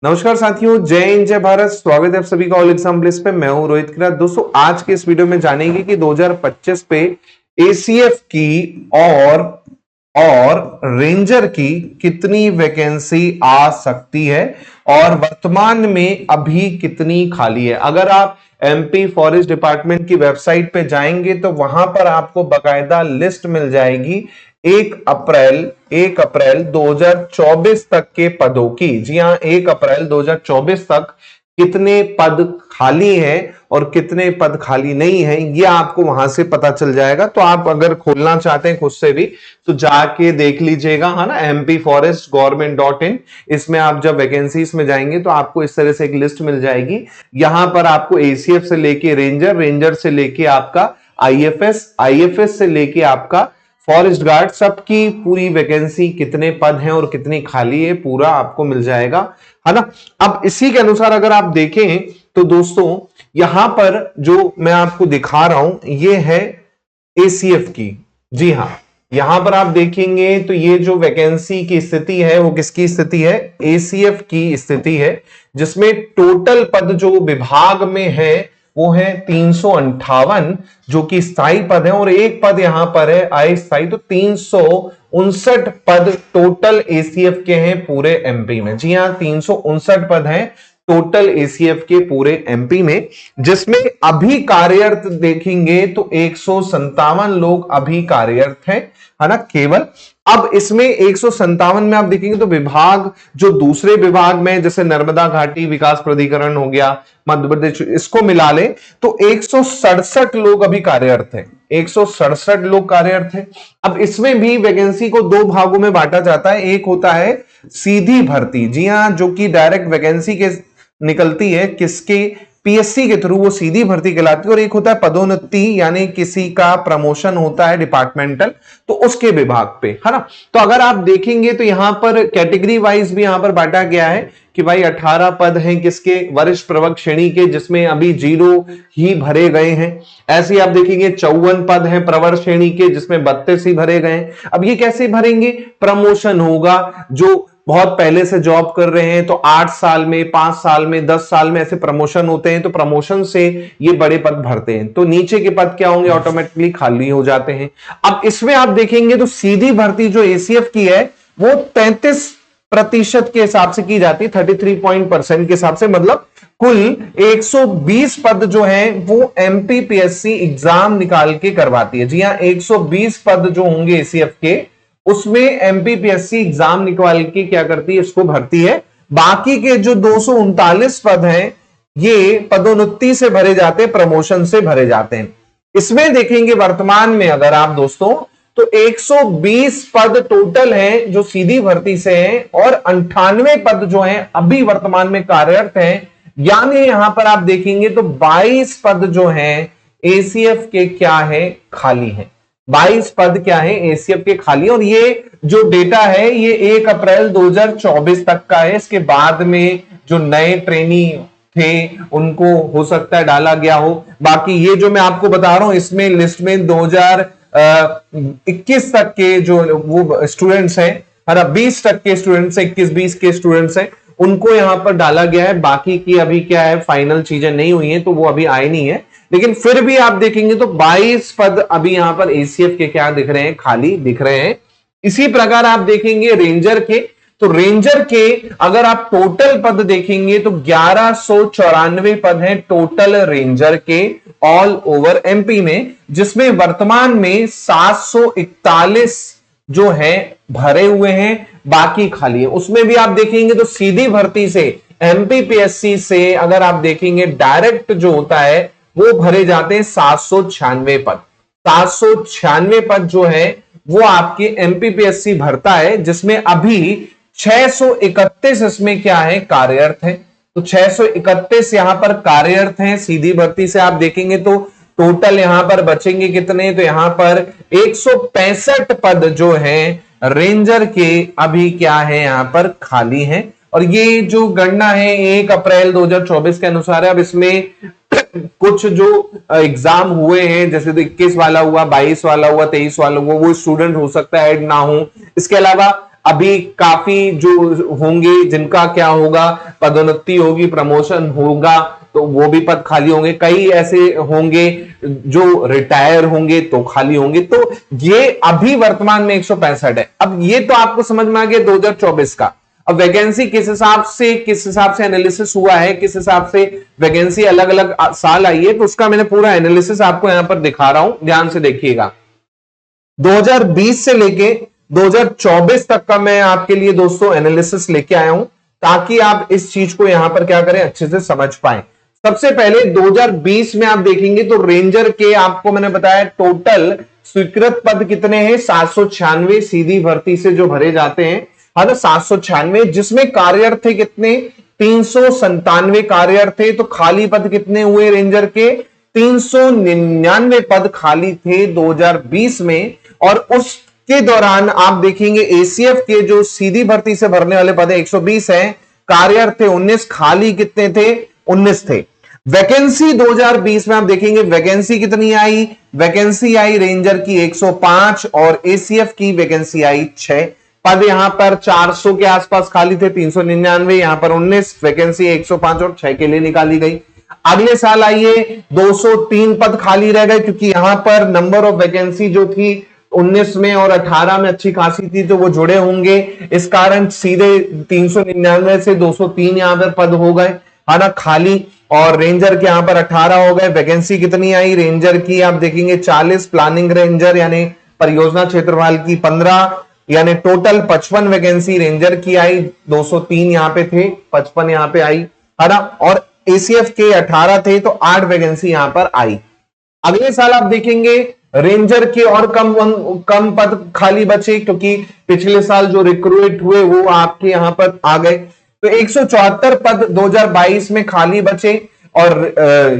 नमस्कार साथियों, जय हिंद जय भारत। स्वागत है आप सभी का ऑल एग्जाम प्लेस पे। मैं हूं रोहित किरात। दोस्तों, आज के इस वीडियो में जानेंगे कि 2025 पे एसीएफ की और रेंजर की कितनी वैकेंसी आ सकती है और वर्तमान में अभी कितनी खाली है। अगर आप एमपी फॉरेस्ट डिपार्टमेंट की वेबसाइट पे जाएंगे तो वहां पर आपको बकायदा लिस्ट मिल जाएगी 1 अप्रैल 2024 तक के पदों की। जी हां, 1 अप्रैल 2024 तक कितने पद खाली हैं और कितने पद खाली नहीं हैं, ये आपको वहां से पता चल जाएगा। तो आप अगर खोलना चाहते हैं खुद से भी तो जाके देख लीजिएगा, है ना, mpforestgovernment.in। इसमें आप जब वैकेंसीज में जाएंगे तो आपको इस तरह से एक लिस्ट मिल जाएगी। यहां पर आपको एसीएफ से लेके रेंजर से लेके आपका आईएफएस से लेके आपका फॉरेस्ट गार्ड, सबकी पूरी वैकेंसी, कितने पद हैं और कितनी खाली है, पूरा आपको मिल जाएगा, है ना। अब इसी के अनुसार अगर आप देखें तो दोस्तों, यहां पर जो मैं आपको दिखा रहा हूं ये है एसीएफ की। जी हां, यहां पर आप देखेंगे तो ये जो वैकेंसी की स्थिति है वो किसकी स्थिति है? एसीएफ की स्थिति है, जिसमेम टोटल पद जो विभाग में है वो है 358 जो कि स्थायी पद है, और एक पद यहां पर है अस्थायी। तो 359 पद टोटल एसीएफ के हैं पूरे एमपी में। जी हां, 359 पद हैं टोटल एसीएफ के पूरे एमपी में, जिसमें अभी कार्यरत देखेंगे तो 157 लोग अभी कार्यरत हैं, है ना, केवल। अब इसमें 157 में आप देखेंगे तो विभाग जो दूसरे विभाग में, जैसे नर्मदा घाटी विकास प्राधिकरण हो गया, मध्य प्रदेश, इसको मिला ले तो 167 लोग अभी कार्यरत हैं। 167 लोग कार्यरत हैं। अब इसमें भी वैकेंसी को दो भागों में बांटा जाता है। एक होता है सीधी भर्ती, जी हां, जो कि डायरेक्ट वैकेंसी के निकलती है, किसके? पीएससी के थ्रू, वो सीधी भर्ती कहलाती है। और एक होता है पदोन्नति, यानी किसी का प्रमोशन होता है डिपार्टमेंटल, तो उसके विभाग पे, है ना। तो अगर आप देखेंगे तो यहां पर कैटेगरी वाइज भी यहां पर बांटा गया है कि भाई 18 पद हैं किसके? वरिष्ठ प्रवक्ता श्रेणी के, जिसमें अभी 0 ही भरे गए हैं। ऐसे ही आप देखेंगे 54 पद हैं प्रवर श्रेणी के, जिसमें 32 ही भरे गए हैं। अब ये कैसे भरेंगे? प्रमोशन होगा, जो बहुत पहले से जॉब कर रहे हैं तो 8 साल में, 5 साल में, 10 साल में ऐसे प्रमोशन होते हैं, तो प्रमोशन से ये बड़े पद भरते हैं। तो नीचे के पद क्या होंगे? ऑटोमेटिकली खाली हो जाते हैं। अब इसमें आप देखेंगे तो सीधी भर्ती जो एसीएफ की है वो 33% के हिसाब से की जाती है, 33% के हिसाब से। मतलब कुल 120 पद जो है वो एमपीपीएससी एग्जाम निकाल के करवाती है। जी हां, 120 पद जो होंगे एसीएफ के, उसमें एमपीपीएससी एग्जाम निकाल के क्या करती है? इसको भरती है। बाकी के जो 239 पद हैं ये पदोन्नति से भरे जाते हैं, प्रमोशन से भरे जाते हैं। इसमें देखेंगे वर्तमान में अगर आप दोस्तों तो 120 पद टोटल हैं जो सीधी भर्ती से हैं, और 98 पद जो हैं अभी वर्तमान में कार्यरत हैं। यानी यहां पर आप देखेंगे तो 22 पद जो हैं एसीएफ के क्या है? खाली हैं। 22 पद क्या है? एसीएफ के खाली। और ये जो डेटा है ये 1 अप्रैल 2024 तक का है। इसके बाद में जो नए ट्रेनी थे उनको हो सकता है डाला गया हो। बाकी ये जो मैं आपको बता रहा हूं, इसमें लिस्ट में 2021 तक के जो वो स्टूडेंट्स हैं, है ना, 20 तक के स्टूडेंट्स हैं, 21-20 के स्टूडेंट्स हैं, उनको यहां पर डाला गया है। बाकी की अभी क्या है, फाइनल चीजें नहीं हुई हैं, तो वो अभी आए नहीं है। लेकिन फिर भी आप देखेंगे तो 22 पद अभी यहां पर एसीएफ के क्या दिख रहे हैं? खाली दिख रहे हैं। इसी प्रकार आप देखेंगे रेंजर के, तो रेंजर के अगर आप टोटल पद देखेंगे तो 1194 पद हैं टोटल रेंजर के ऑल ओवर एमपी में, जिसमें वर्तमान में 741 जो है भरे हुए हैं, बाकी खाली है। उसमें भी आप देखेंगे तो सीधी भर्ती से, एमपीपीएससी से अगर आप देखेंगे डायरेक्ट जो होता है वो भरे जाते हैं 796 पद। 796 पद जो है वो आपके एमपीपीएससी भरता है, जिसमें अभी 631 इसमें क्या है? कार्यरत है। तो 631 यहां पर कार्यरत हैं सीधी भर्ती से। आप देखेंगे तो टोटल यहां पर बचेंगे कितने? तो यहां पर 165 पद जो हैं रेंजर के अभी क्या है? यहां पर खाली हैं। और ये जो गणना है 1 अप्रैल 2024 के अनुसार है। अब इसमें कुछ जो एग्जाम हुए हैं, जैसे 21 वाला हुआ, 22 वाला हुआ, 23 वाला हुआ, वो स्टूडेंट हो सकता है ऐड ना हो। इसके अलावा अभी काफी जो होंगे जिनका क्या होगा, पदोन्नति होगी, प्रमोशन होगा तो वो भी पद खाली होंगे, कई ऐसे होंगे जो रिटायर होंगे तो खाली होंगे। तो ये अभी वर्तमान में 165 है। अब ये तो आपको समझ में आ गया 2024 का। अब वैकेंसी किस हिसाब से एनालिसिस हुआ है, किस हिसाब से वैकेंसी अलग अलग साल आई है, तो उसका मैंने पूरा एनालिसिस आपको यहां पर दिखा रहा हूं, ध्यान से देखिएगा। 2020 से लेके 2024 तक का मैं आपके लिए दोस्तों एनालिसिस लेके आया हूं, ताकि आप इस चीज को यहां पर क्या करें, अच्छे से समझ पाएं। सबसे पहले 2020 में आप देखेंगे तो रेंजर के आपको मैंने बताया टोटल स्वीकृत पद कितने हैं, 796 सीधी भर्ती से जो भरे जाते हैं, है ना, 796, जिसमें कार्यरत थे कितने, 397 कार्यरत थे। तो खाली पद कितने हुए रेंजर के, 399 पद खाली थे 2020 में। और उसके दौरान आप देखेंगे एसीएफ के जो सीधी भर्ती से भरने वाले पद 120 हैं, कार्यरत थे 19, खाली कितने थे, 19 थे। वैकेंसी 2020 में आप देखेंगे वैकेंसी कितनी आई, वैकेंसी आई रेंजर की 105 और एसीएफ की वैकेंसी आई 6 पद। यहां पर 400 के आसपास खाली थे, 399, यहां पर 19, वैकेंसी 105 और 6 के लिए निकाली गई। अगले साल आइए 203 पद खाली रह गए, क्योंकि यहां पर नंबर ऑफ वैकेंसी जो थी 19 में और 18 में अच्छी खासी थी, तो वो जुड़े होंगे, इस कारण सीधे 399 से 203 यहां पर पद हो गए, है ना, खाली। और रेंजर के यहां पर 18 हो गए। वैकेंसी कितनी आई रेंजर की, आप देखेंगे 40, प्लानिंग रेंजर यानी परियोजना क्षेत्रपाल की 15, यानी टोटल 55 वैकेंसी रेंजर की आई। 203 यहां पे थे, 55 यहां पे आई, है ना। और एसीएफ के 18 थे, तो 8 वैकेंसी यहां पर आई। अगले साल आप देखेंगे रेंजर के और कम पद खाली बचे, क्योंकि पिछले साल जो रिक्रूट हुए वो आपके यहां पर आ गए। तो 174 पद 2022 में खाली बचे, और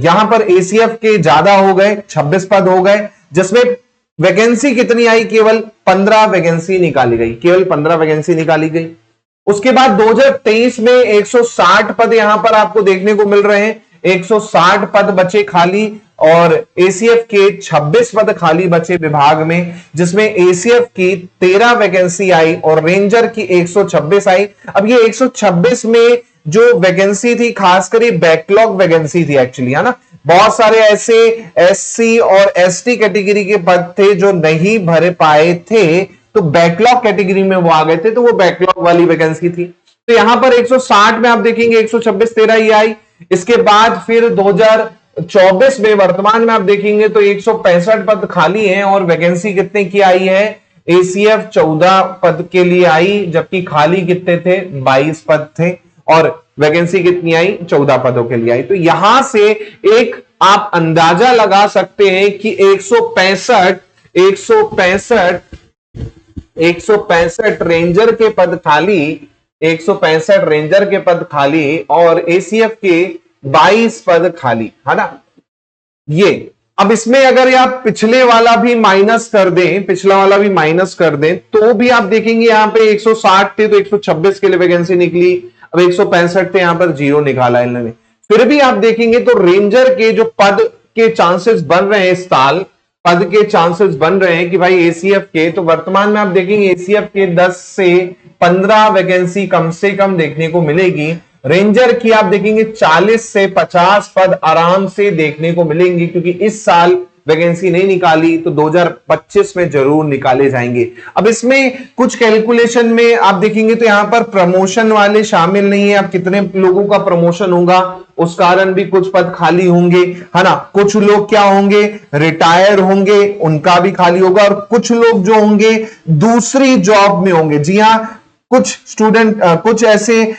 यहां पर एसीएफ के ज्यादा हो गए, 26 पद हो गए, जिसमें वैकेंसी कितनी आई, केवल 15 वैकेंसी निकाली गई, केवल 15 वैकेंसी निकाली गई। उसके बाद 2023 में 160 पद यहां पर आपको देखने को मिल रहे हैं, 160 पद बचे खाली, और एसीएफ के 26 पद खाली बचे विभाग में, जिसमें एसीएफ की 13 वैकेंसी आई और रेंजर की 126 आई। अब ये 126 में जो वैकेंसी थी, खासकर ये बैकलॉग वैकेंसी थी एक्चुअली, है ना। बहुत सारे ऐसे एससी और एसटी कैटेगरी के पद थे जो नहीं भरे पाए थे, तो बैकलॉग कैटेगरी में वो आ गए थे, तो वो बैकलॉग वाली वैकेंसी थी। तो यहां पर 160 में आप देखेंगे 126 13 ही आई। इसके बाद फिर 2024 में वर्तमान में आप देखेंगे तो 165 पद खाली हैं, और वैकेंसी कितने की आई है, एसीएफ 14 पद के लिए आई, जबकि खाली कितने थे, 22 पद थे, और वैकेंसी कितनी आई, 14 पदों के लिए आई। तो यहां से एक आप अंदाजा लगा सकते हैं कि 165 रेंजर के पद खाली, 165 रेंजर के पद खाली, और एसीएफ के 22 पद खाली, है ना। ये अब इसमें अगर आप पिछले वाला भी माइनस कर दें, पिछला वाला भी माइनस कर दें, तो भी आप देखेंगे यहां पे 160 थे तो 126 के लिए वैकेंसी निकली। अब 165 थे, यहां पर 0 निकाला इन्होंने। फिर भी आप देखेंगे तो रेंजर के जो पद के चांसेस बन रहे हैं, इस साल पद के चांसेस बन रहे हैं कि भाई एसीएफ के, तो वर्तमान में आप देखेंगे एसीएफ के 10 से 15 वैकेंसी कम से कम देखने को मिलेगी। रेंजर की आप देखेंगे 40 से 50 पद आराम से देखने को मिलेंगे, क्योंकि इस साल वैकेंसी नहीं निकाली, तो 2025 में जरूर निकाले जाएंगे। अब इसमें कुछ कैलकुलेशन में आप देखेंगे तो यहां पर प्रमोशन वाले शामिल नहीं है। अब कितने लोगों का प्रमोशन होगा, उस कारण भी कुछ पद खाली होंगे, है ना। कुछ लोग क्या होंगे, रिटायर होंगे, उनका भी खाली होगा, और कुछ लोग जो होंगे दूसरी जॉब में होंगे। जी हां, कुछ स्टूडेंट, कुछ ऐसे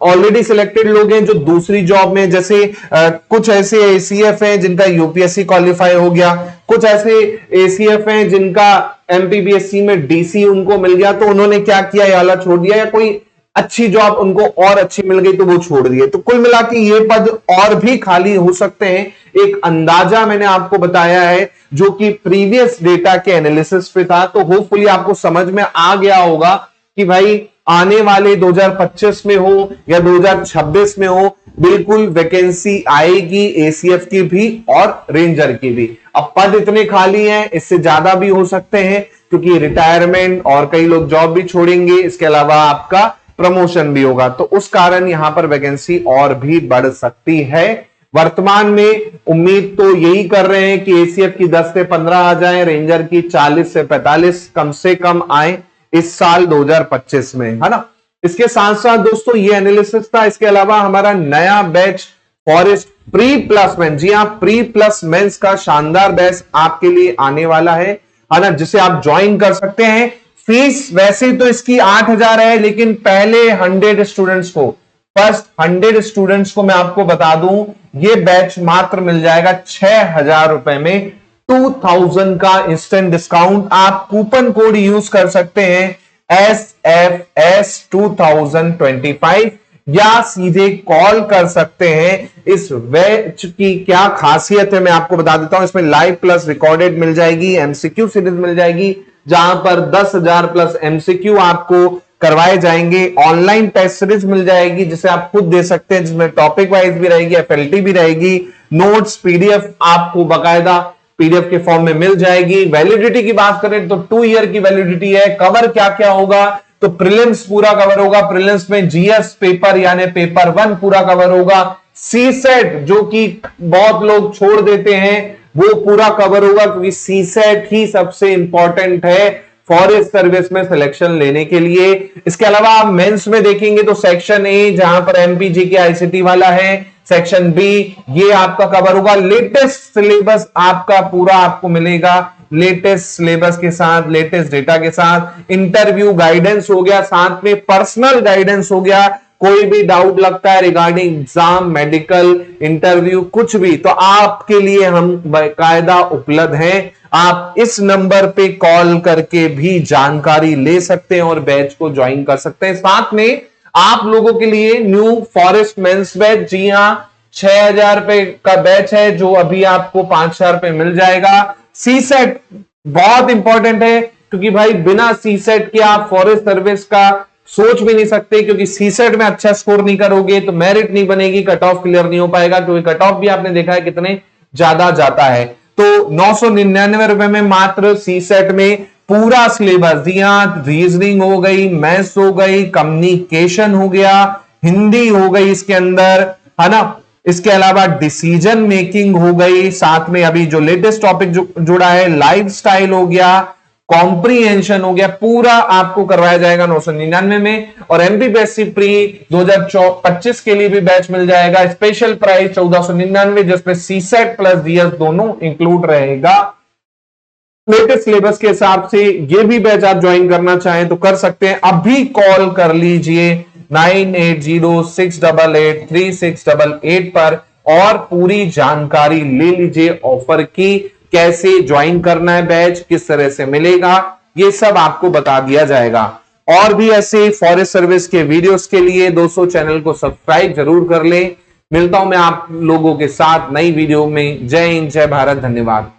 ऑलरेडी सिलेक्टेड लोग हैं जो दूसरी जॉब में, जैसे कुछ ऐसे एसीएफ हैं जिनका यूपीएससी क्वालिफाई हो गया, कुछ ऐसे एसीएफ हैं जिनका एमपीबीएससी में डीसी उनको मिल गया, तो उन्होंने क्या किया, ये वाला छोड़ दिया, या कोई अच्छी जॉब उनको और अच्छी मिल गई तो वो छोड़ दिए। तो कुल मिला के ये पद और भी खाली हो सकते हैं। एक अंदाजा मैंने आपको बताया है जो कि प्रीवियस डेटा के एनालिसिस पे था, तो होपफुली आपको समझ में आ गया होगा कि भाई आने वाले 2025 में हो या 2026 में हो, बिल्कुल वैकेंसी आएगी एसीएफ की भी और रेंजर की भी। अब पद इतने खाली हैं, इससे ज्यादा भी हो सकते हैं, क्योंकि रिटायरमेंट और कई लोग जॉब भी छोड़ेंगे। इसके अलावा आपका प्रमोशन भी होगा, तो उस कारण यहां पर वैकेंसी और भी बढ़ सकती है। वर्तमान में उम्मीद तो यही कर रहे हैं कि एसीएफ की 10 से 15 आ जाए, रेंजर की 40 से 45 कम से कम आए इस साल 2025 में, है ना। इसके साथ साथ दोस्तों ये एनालिसिस था। इसके अलावा हमारा नया batch forest pre plus mains, जी हाँ, प्री प्लस मेंस का शानदार बैच आपके लिए आने वाला है ना, जिसे आप ज्वाइन कर सकते हैं। फीस वैसे तो इसकी 8,000 है, लेकिन पहले 100 स्टूडेंट्स को, फर्स्ट 100 स्टूडेंट्स को मैं आपको बता दूं, ये बैच मात्र मिल जाएगा 6,000 रुपए में, 2000 का इंस्टेंट डिस्काउंट। आप कूपन कोड यूज कर सकते हैं SFS 2025 या सीधे कॉल कर सकते हैं। इस बैच की क्या खासियत है मैं आपको बता देता हूं। इसमें लाइव प्लस रिकॉर्डेड मिल जाएगी, एमसीक्यू सीरीज मिल जाएगी, जहां पर 10,000 प्लस एमसीक्यू आपको करवाए जाएंगे। ऑनलाइन टेस्ट सीरीज मिल जाएगी जिसे आप खुद दे सकते हैं, जिसमें टॉपिक वाइज भी रहेगी, एफएलटी भी रहेगी, नोट्स पीडीएफ आपको बकायदा पीडीएफ के फॉर्म में मिल जाएगी। वैलिडिटी की बात करें तो 2 ईयर की वैलिडिटी है। कवर क्या क्या होगा, तो प्रीलिम्स पूरा कवर होगा, प्रीलिम्स में जीएस पेपर यानी पेपर 1 पूरा कवर होगा। सीसेट जो कि बहुत लोग छोड़ देते हैं वो पूरा कवर होगा, क्योंकि सीसेट ही सबसे इंपॉर्टेंट है फॉरेस्ट सर्विस में सिलेक्शन लेने के लिए। इसके अलावा आप मेंस में देखेंगे तो सेक्शन ए जहां पर एमपीजी के आईसीटी वाला है, सेक्शन बी ये आपका कवर होगा। लेटेस्ट सिलेबस आपका पूरा आपको मिलेगा, लेटेस्ट सिलेबस के साथ, लेटेस्ट डेटा के साथ। इंटरव्यू गाइडेंस हो गया, साथ में पर्सनल गाइडेंस हो गया। कोई भी डाउट लगता है रिगार्डिंग एग्जाम, मेडिकल, इंटरव्यू, कुछ भी, तो आपके लिए हम बाकायदा उपलब्ध हैं। आप इस नंबर पे कॉल करके भी जानकारी ले सकते हैं और बैच को ज्वाइन कर सकते हैं। साथ में आप लोगों के लिए न्यू फॉरेस्ट मेंस बैच, जी हां, 6,000 रुपए का बैच है जो अभी आपको 5,000 रुपए मिल जाएगा। सीसेट बहुत इंपॉर्टेंट है, क्योंकि भाई बिना सीसेट के आप फॉरेस्ट सर्विस का सोच भी नहीं सकते, क्योंकि सीसेट में अच्छा स्कोर नहीं करोगे तो मेरिट नहीं बनेगी, कट ऑफ क्लियर नहीं हो पाएगा, क्योंकि कट ऑफ भी आपने देखा है कितने ज्यादा जाता है। तो 999 रुपए में मात्र सीसेट में पूरा सिलेबस, जी हां, रीजनिंग हो गई, मैथ्स हो गई, कम्युनिकेशन हो गया, हिंदी हो गई इसके अंदर, है ना। इसके अलावा डिसीजन मेकिंग हो गई, साथ में अभी जो लेटेस्ट टॉपिक जुड़ा है लाइफस्टाइल हो गया, कॉम्प्रीहेंशन हो गया, पूरा आपको करवाया जाएगा 999 में। और एमपीपीएससी प्री 2025 के लिए भी बैच मिल जाएगा, स्पेशल प्राइस 1499, जिसमें सीसेट प्लस जीएस दोनों इंक्लूड रहेगा। लेटेस्ट सिलेबस के हिसाब से ये भी बैच आप ज्वाइन करना चाहें तो कर सकते हैं। अभी कॉल कर लीजिए 9806883688 पर और पूरी जानकारी ले लीजिए ऑफर की, कैसे ज्वाइन करना है बैच, किस तरह से मिलेगा, ये सब आपको बता दिया जाएगा। और भी ऐसे फॉरेस्ट सर्विस के वीडियोस के लिए दोस्तों चैनल को सब्सक्राइब जरूर कर लें। मिलता हूं मैं आप लोगों के साथ नई वीडियो में। जय हिंद, जय भारत, धन्यवाद।